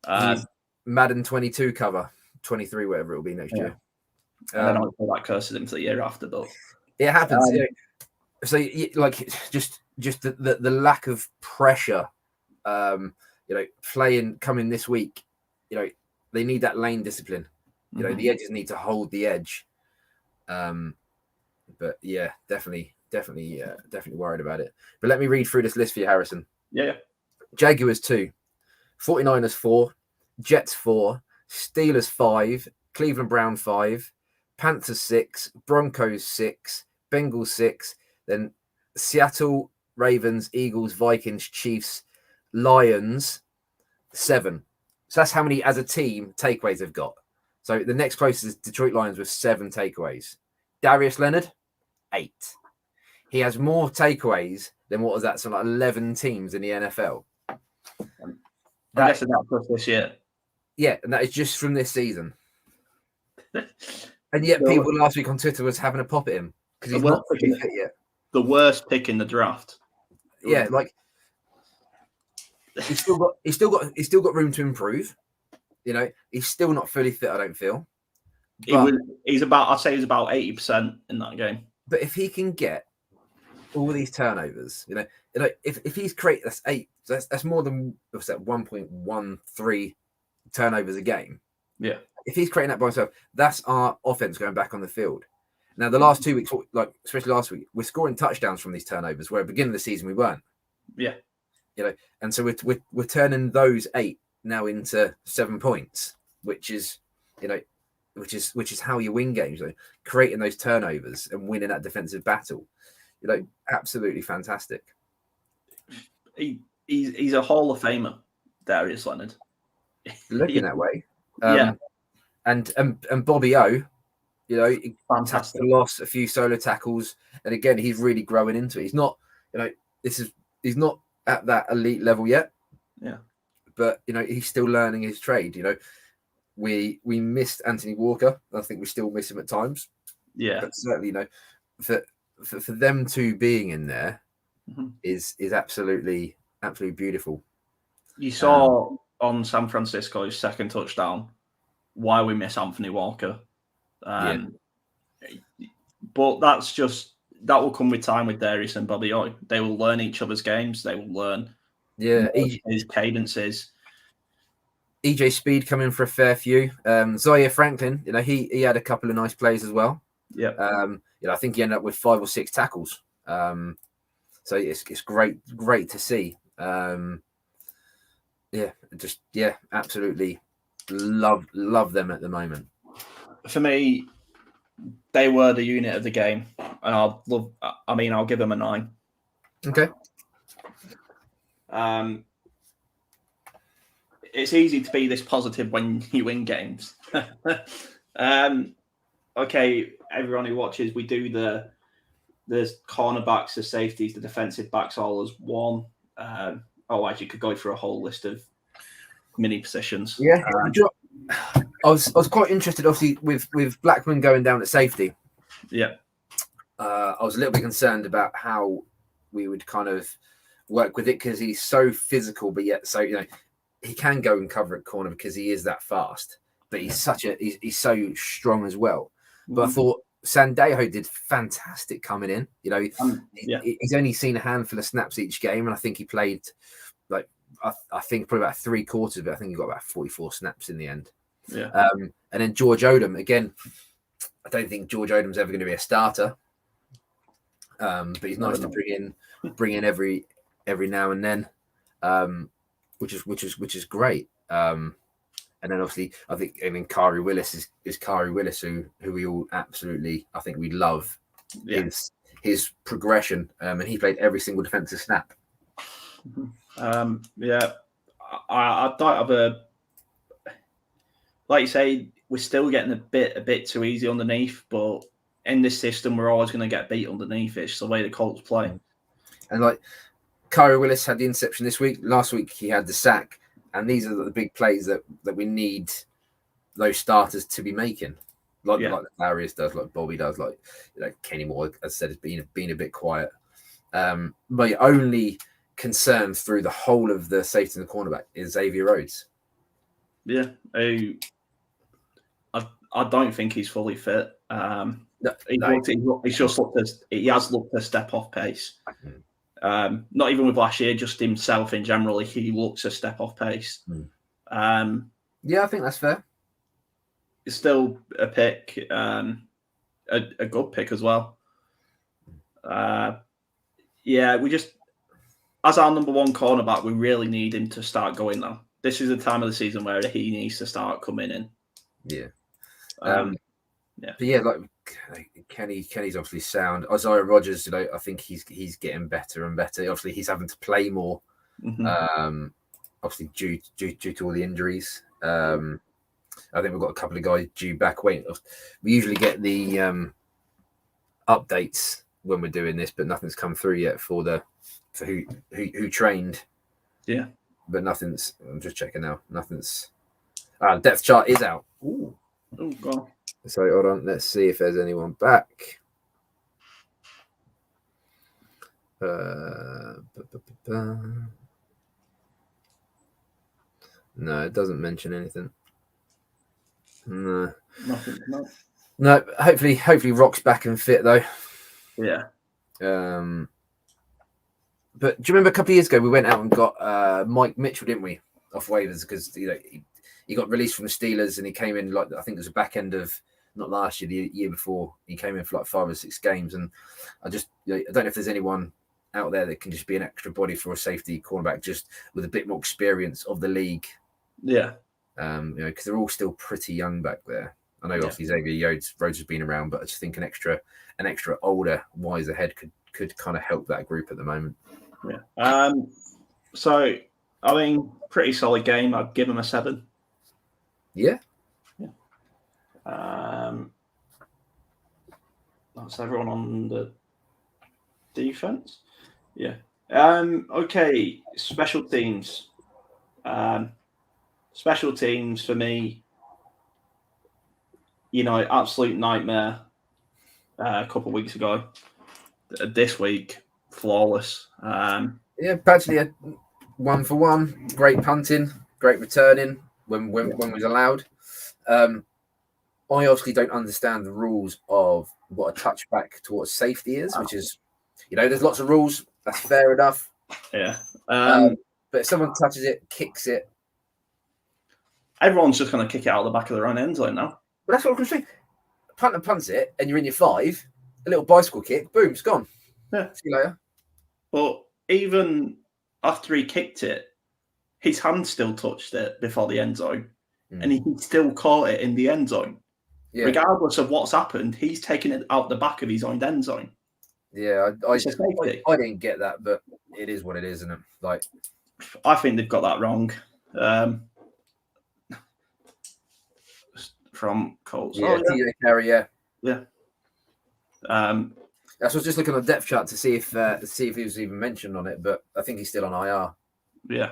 He's Madden 22 cover. 23, whatever it will be next year. And then hopefully that curses him for the year after, but it happens. So, just the lack of pressure, coming this week, they need that lane discipline. The edges need to hold the edge. But yeah, definitely worried about it. But let me read through this list for you, Harrison. Yeah. Jaguars 2, 49ers 4, Jets 4, Steelers 5, Cleveland Brown 5, Panthers 6, Broncos 6, Bengals 6, then Seattle, Ravens, Eagles, Vikings, Chiefs, Lions 7. So that's how many as a team takeaways they've got. So the next closest is Detroit Lions with 7 takeaways. Darius Leonard, 8. He has more takeaways than what was that? So like 11 teams in the NFL. I'm guessing that's for this year. Yeah, and that is just from this season. And yet people last week on Twitter was having a pop at him because he's not fit yet. The worst pick in the draft. Yeah, he's still got room to improve. He's still not fully fit, I don't feel. He's about 80% in that game. But if he can get all these turnovers, if he's that's 8, that's more than 1.13 turnovers a game. Yeah. If he's creating that by himself, that's our offense going back on the field. Now, the last 2 weeks, especially last week, we're scoring touchdowns from these turnovers, where at the beginning of the season we weren't. Yeah. And so we're turning those 8 now into 7 points, which is how you win games, creating those turnovers and winning that defensive battle. Absolutely fantastic. He's a Hall of Famer, Darius Leonard. Looking that way. Yeah. And Bobby O, fantastic. Lost a few solo tackles, and again he's really growing into it. He's not, he's not at that elite level yet. Yeah. But he's still learning his trade. We missed Anthony Walker. I think we still miss him at times. Yeah. But certainly, for them two being in there is absolutely beautiful. You saw on San Francisco's second touchdown why we miss Anthony Walker. But that will come with time with Darius and Bobby Oy. They will learn each other's games. They will learn his cadences. EJ Speed coming for a fair few. Zaire Franklin, he had a couple of nice plays as well. Yeah. I think he ended up with 5 or 6 tackles. So it's great to see. Absolutely love them at the moment. For me, they were the unit of the game, and I'll give them a 9. Okay. It's easy to be this positive when you win games. Okay, everyone who watches, we do the cornerbacks, the safeties, the defensive backs all as one. Otherwise, you could go through a whole list of mini positions. Yeah, I was quite interested, obviously, with Blackman going down at safety. Yeah, I was a little bit concerned about how we would kind of work with it because he's so physical, but yet he can go and cover at corner because he is that fast. But he's he's so strong as well. But I thought Sandejo did fantastic coming in. He's only seen a handful of snaps each game, and I think he played I think probably about 3/4 of it. I think he got about 44 snaps in the end. Yeah. And then George Odom again. I don't think George Odom's ever going to be a starter. But he's nice to bring in every now and then, which is great. And then obviously Kari Willis is Kari Willis, who we all absolutely, I think we love his progression. And he played every single defensive snap. I don't have a, like you say, we're still getting a bit too easy underneath, but in this system, we're always going to get beat underneath. It's the way the Colts play. And Kari Willis had the interception this week. Last week, he had the sack. And these are the big plays that we need those starters to be making. Like Darius does, like Bobby does, Kenny Moore, as I said, has been a bit quiet. My only concern through the whole of the safety and the cornerback is Xavier Rhodes. Yeah. I don't think he's fully fit. He has looked a step off pace. Not even with last year, just himself in general, he looks a step off pace. I think that's fair. It's still a pick, a good pick as well. We just, as our number one cornerback, we really need him to start going now. This is the time of the season where he needs to start coming in. Yeah. But Kenny's obviously sound. Isaiah Rodgers, I think he's getting better and better. Obviously, he's having to play more. Obviously, due to all the injuries. I think we've got a couple of guys due back. We usually get the updates when we're doing this, but nothing's come through yet for who trained. Yeah, but nothing's. I'm just checking now. Nothing's. Depth chart is out. Ooh. Oh God. So hold on, let's see if there's anyone back. No, it doesn't mention anything. No. Nothing. No. Hopefully Rock's back and fit though. Yeah. But do you remember a couple of years ago we went out and got Mike Mitchell, didn't we, off waivers because he got released from the Steelers and he came in I think it was the back end of. Not last year, the year before, he came in for 5 or 6 games. And I don't know if there's anyone out there that can just be an extra body for a safety cornerback, just with a bit more experience of the league. Yeah. Because they're all still pretty young back there. I know obviously Xavier Rhodes has been around, but I just think an extra older, wiser head could kind of help that group at the moment. Yeah. Pretty solid game. I'd give him a 7. Yeah. That's everyone on the defense. Yeah. Okay. Special teams. Special teams for me. Absolute nightmare. A couple of weeks ago. This week, flawless. Badgley had 1 for 1. Great punting. great returning when was allowed. I obviously don't understand the rules of what a touchback towards safety is, which is, there's lots of rules. That's fair enough. Yeah. But if someone touches it, kicks it, everyone's just going to kick it out of the back of their own end zone now. But that's what I'm saying. Punter punts it, and you're in your 5. A little bicycle kick, boom, it's gone. Yeah. See you later. But even after he kicked it, his hand still touched it before the end zone, and he still caught it in the end zone. Yeah. Regardless of what's happened, he's taken it out the back of his own end zone. Yeah, I didn't get that, but it is what it is, isn't it? Like, I think they've got that wrong. From Colts. Yeah, TJ Carey, yeah. That's what I was just looking on the depth chart to see if he was even mentioned on it, but I think he's still on IR. Yeah.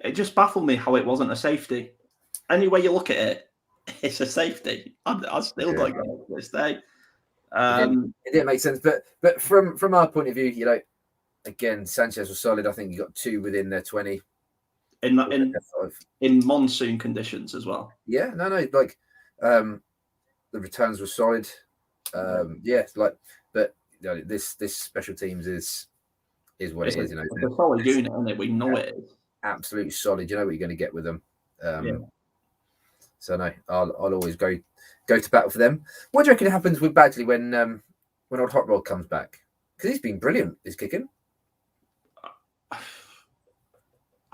It just baffled me how it wasn't a safety. Any way you look at it, it's a safety. I still don't get it to this day. It didn't make sense, but from our point of view, again, Sanchez was solid. I think he got 2 within their 20. In monsoon conditions as well. Yeah, no, like the returns were solid. But this special teams is what it is. It's a solid unit, isn't it? We know it is absolutely solid. You know what you're going to get with them. So no, I'll always go to battle for them. What do you reckon happens with Badgley when old Hot Rod comes back? Because he's been brilliant. He's kicking. I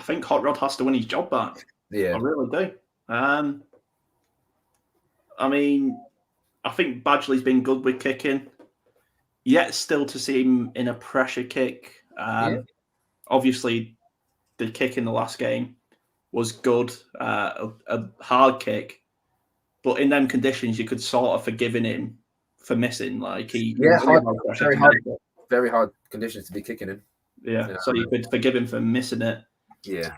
think Hot Rod has to win his job back. Yeah, I really do. I mean, I think Badgley's been good with kicking, yet still to see him in a pressure kick. Obviously, the kick in the last game was good, a hard kick, but in them conditions, you could sort of forgiven him for missing. Like very hard conditions to be kicking in. Yeah, so you could forgive him for missing it. Yeah.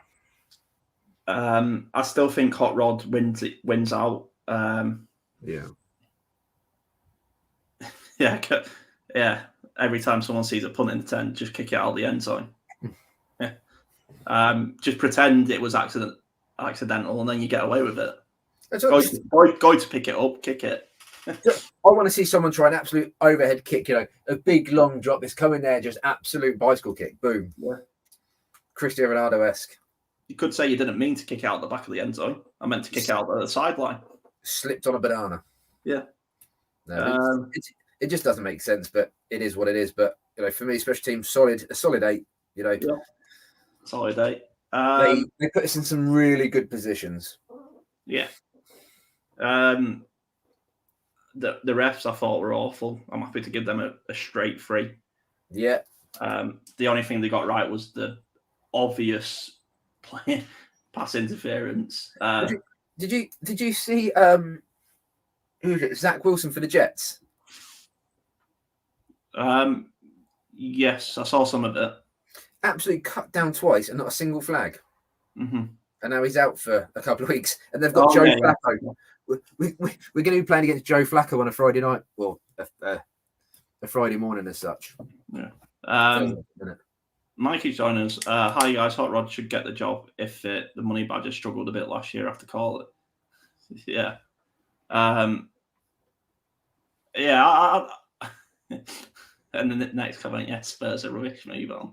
I still think Hot Rod wins out. Yeah. Yeah. Every time someone sees a punt in the tent, just kick it out of the end zone. Just pretend it was accidental, and then you get away with it. Go to pick it up, kick it. I want to see someone try an absolute overhead kick, a big long drop. This coming there, just absolute bicycle kick, boom. Yeah. Cristiano Ronaldo-esque. You could say you didn't mean to kick out the back of the end zone. I meant to kick out the sideline. Slipped on a banana. Yeah. No, it just doesn't make sense, but it is what it is. But for me, special team, a solid 8. Yeah. Solid 8. They put us in some really good positions. Yeah. The refs I thought were awful. I'm happy to give them a straight 3. Yeah. The only thing they got right was the obvious pass interference. Did you see who is it? Zach Wilson for the Jets? Yes, I saw some of it. Absolutely cut down twice and not a single flag. Mm-hmm. And now he's out for a couple of weeks. And they've got Joe Flacco. Yeah. We're going to be playing against Joe Flacco on a Friday night. Well, a Friday morning as such. Yeah. Mikey joiners. Hi guys, Hot Rod should get the job if the Money Badger struggled a bit last year after call it. Yeah. And then the next comment, yes, Spurs are rubbish. Move on.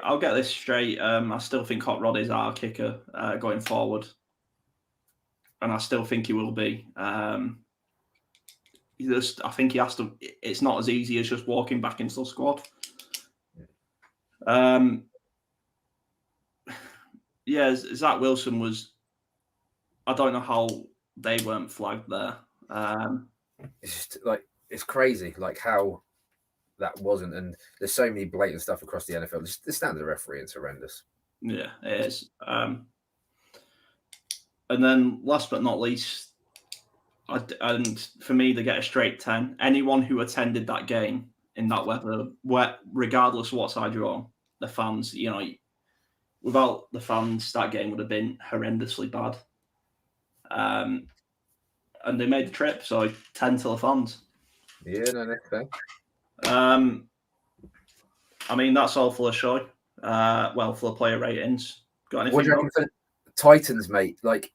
I'll get this straight. I still think Hot Rod is our kicker going forward, and I still think he will be. I think he has to. It's not as easy as just walking back into the squad. Zach Wilson was. I don't know how they weren't flagged there. It's just it's crazy, how that wasn't, and there's so many blatant stuff across the NFL. Just the standard referee is horrendous. Yeah, it is. And then last but not least, and for me, they get a straight 10. Anyone who attended that game in that weather, regardless of what side you're on, the fans, without the fans, that game would have been horrendously bad. And they made the trip, so 10 to the fans. Yeah, no, that's fair. I mean, that's all for the show. For the player ratings. Got anything? What do you reckon for the Titans, mate? Like,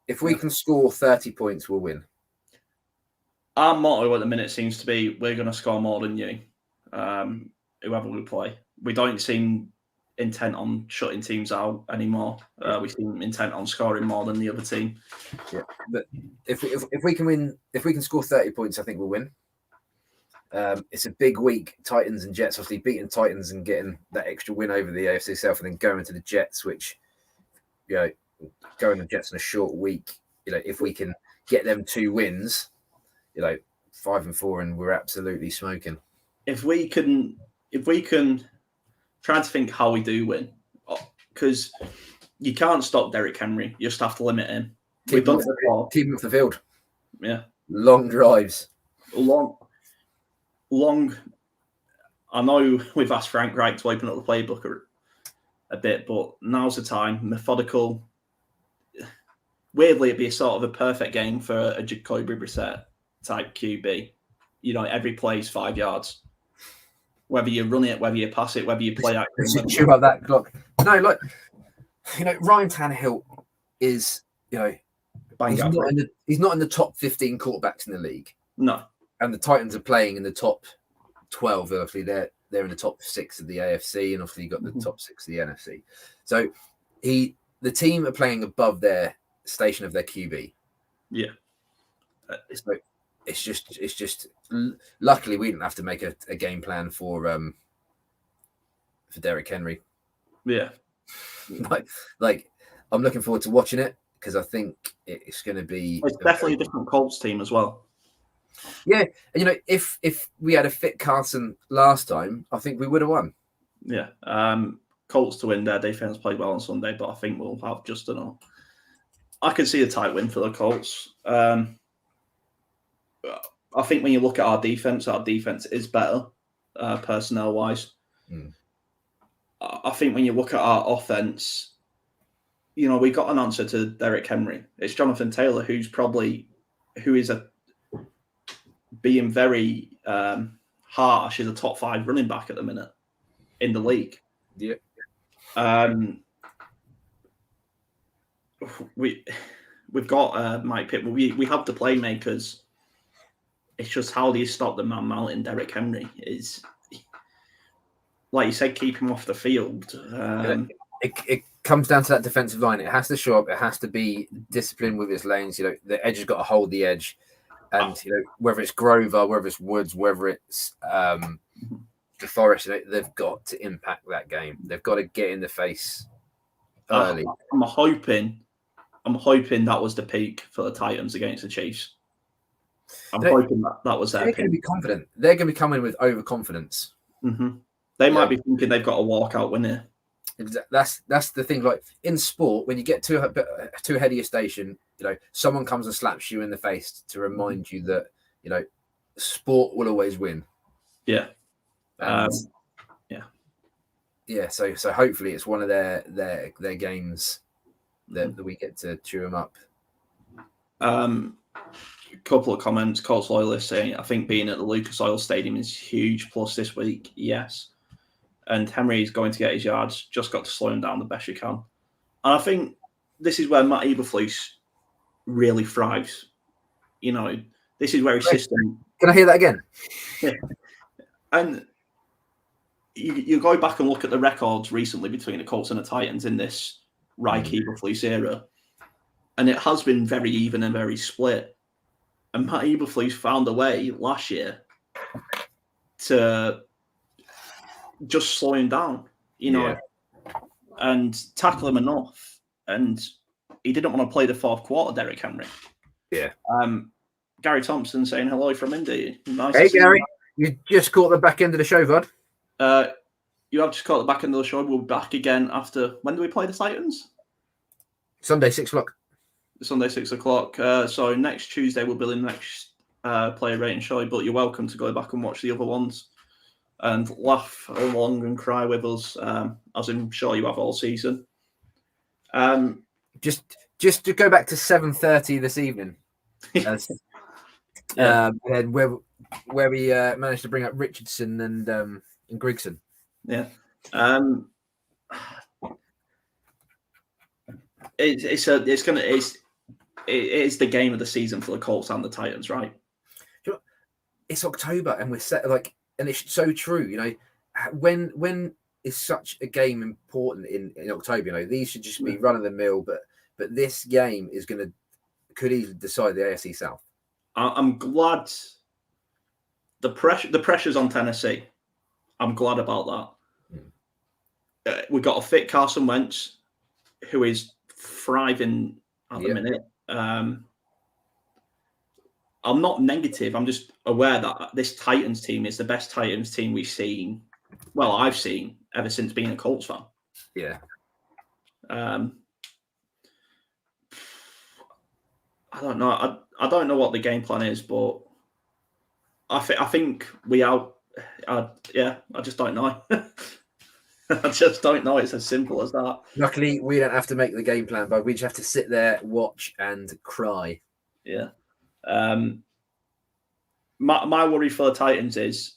if we can score 30 points, we'll win. Our motto at the minute seems to be we're going to score more than you, whoever we play. We don't seem intent on shutting teams out anymore. We seem intent on scoring more than the other team. Yeah, but if we can win, if we can score 30 points, I think we'll win. It's a big week. Titans and Jets, obviously beating Titans and getting that extra win over the AFC South, and then going to the Jets, which, you know, going to the Jets in a short week. You know, if we can get them 2 wins, you know, 5-4, and we're absolutely smoking. If we can try to think how we do win, because you can't stop Derrick Henry. You just have to limit him. Keep him off the field. Yeah. Long drives. Long. I know we've asked Frank Reich to open up the playbook a bit, but now's the time. Methodical. Weirdly, it'd be sort of a perfect game for a Jacoby Brissett type QB. You know, every play is 5 yards. Whether you run it, whether you pass it, whether you play action. Chew up that clock. No, like, you know, Ryan Tannehill is, you know, he's not in the top 15 quarterbacks in the league. No. And the Titans are playing in the top 12. Obviously, they're in the top 6 of the AFC, and obviously you got the top 6 of the NFC. So the team are playing above their station of their QB. Yeah. So it's just luckily we didn't have to make a game plan for Derrick Henry. Yeah. like I'm looking forward to watching it, because I think it's going to be. It's definitely a different Colts team as well. Yeah, and you know, if we had a fit Carson last time, I think we would have won. Yeah, Colts to win. Their defense played well on Sunday, but I think we'll have just enough. I can see a tight win for the Colts. I think when you look at our defense is better personnel wise. I think when you look at our offense, you know, we got an answer to Derrick Henry. It's Jonathan Taylor who is being very harsh. Is a top 5 running back at the minute in the league. Yeah. We've got Mike Pitt. We have the playmakers. It's just how do you stop the man mounting Derrick Henry? Is, like you said, keep him off the field. It comes down to that defensive line. It has to show up. It has to be disciplined with its lanes. You know, the edge has got to hold the edge. And, you know, whether it's Grover, whether it's Woods, whether it's DeForest, you know, they've got to impact that game. They've got to get in the face early. I'm hoping that was the peak for the Titans against the Chiefs. I'm hoping that was their peak. They're going to be confident. They're going to be coming with overconfidence. Mm-hmm. They might be thinking they've got a walkout win here. That's the thing. Like in sport, when you get too ahead of your station, you know, someone comes and slaps you in the face to remind you that, you know, sport will always win. Yeah. Yeah. So hopefully it's one of their games that we get to chew them up. Couple of comments. Colts loyalists saying, I think being at the Lucas Oil Stadium is huge plus this week. Yes. And Henry's going to get his yards. Just got to slow him down the best you can. And I think this is where Matt Eberflus really thrives. You know, this is where his system. Can I hear that again? Yeah. And you go back and look at the records recently between the Colts and the Titans in this Reich Eberflus era, and it has been very even and very split. And Matt Eberflus found a way last year to just slow him down, you know, and tackle him enough. And he didn't want to play the fourth quarter, Derrick Henry. Yeah. Gary Thompson saying hello from Indy. Nice. Hey, Gary. You just caught the back end of the show, bud. You have just caught the back end of the show. We'll be back again after. When do we play the Titans? Sunday, 6 o'clock. Sunday, 6 o'clock. So next Tuesday we'll be in the next player rating show, but you're welcome to go back and watch the other ones and laugh along and cry with us, as I'm sure you have all season. Just to go back to 7:30 this evening. And where we managed to bring up Richardson and Grigson. Yeah. It is the game of the season for the Colts and the Titans, right? It's October and we're set and it's so true. You know, when is such a game important in October? You know, these should just be run of the mill, but this game is could easily decide the AFC South. I'm glad the pressure's on Tennessee. I'm glad about that. We've got a fit Carson Wentz, who is thriving at the minute. I'm not negative. I'm just aware that this Titans team is the best Titans team we've seen. Well, I've seen ever since being a Colts fan. Yeah. I don't know. I don't know what the game plan is, but I think we are. I just don't know. I just don't know. It's as simple as that. Luckily, we don't have to make the game plan, but we just have to sit there, watch, and cry. Yeah. My worry for the Titans is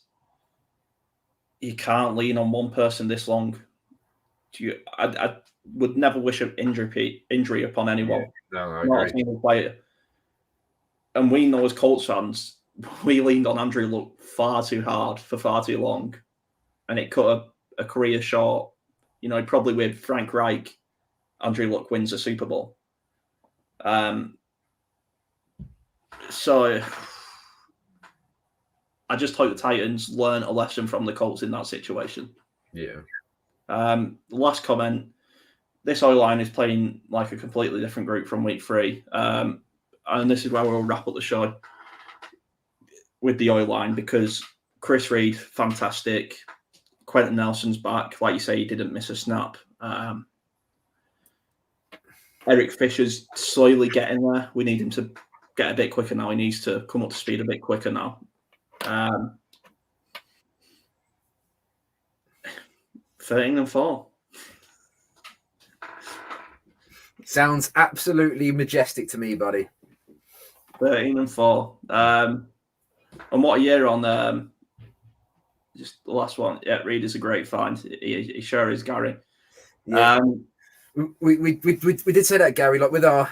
you can't lean on one person this long. I would never wish an injury upon anyone. Yeah. No, not a single player. And we know as Colts fans, we leaned on Andrew Luck far too hard for far too long, and it cut a career short. You know, probably with Frank Reich, Andrew Luck wins a Super Bowl. So I just hope the Titans learn a lesson from the Colts in that situation. Yeah. Last comment. This O-line is playing like a completely different group from week 3. And this is where we'll wrap up the show with the O-line, because Chris Reed, fantastic. Quentin Nelson's back. Like you say, he didn't miss a snap. Eric Fisher's slowly getting there. We need him to get a bit quicker now. He needs to come up to speed a bit quicker now. 13-4. Sounds absolutely majestic to me, buddy. 13-4. And what a year on just the last one. Yeah, Reed is a great find. He sure is, Gary. Yeah. We did say that, Gary, like with our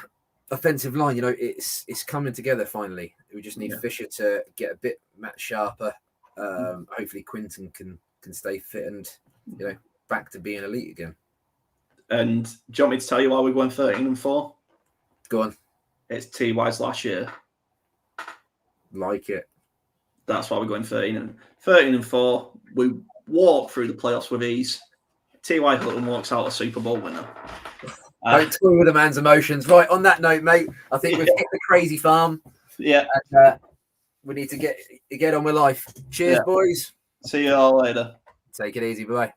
offensive line, you know, it's coming together finally. We just need Fisher to get a bit sharper. Hopefully Quinton can stay fit and, you know, back to being elite again. And do you want me to tell you why we're going 13-4? Go on. It's T.Y.'s last year. Like it. That's why we're going 13-4. We walk through the playoffs with ease. T.Y. Hilton walks out a Super Bowl winner. Don't toy with a man's emotions. Right, on that note, mate, I think we've hit the crazy farm. Yeah. And, we need to get on with life. Cheers, boys. See you all later. Take it easy. Bye.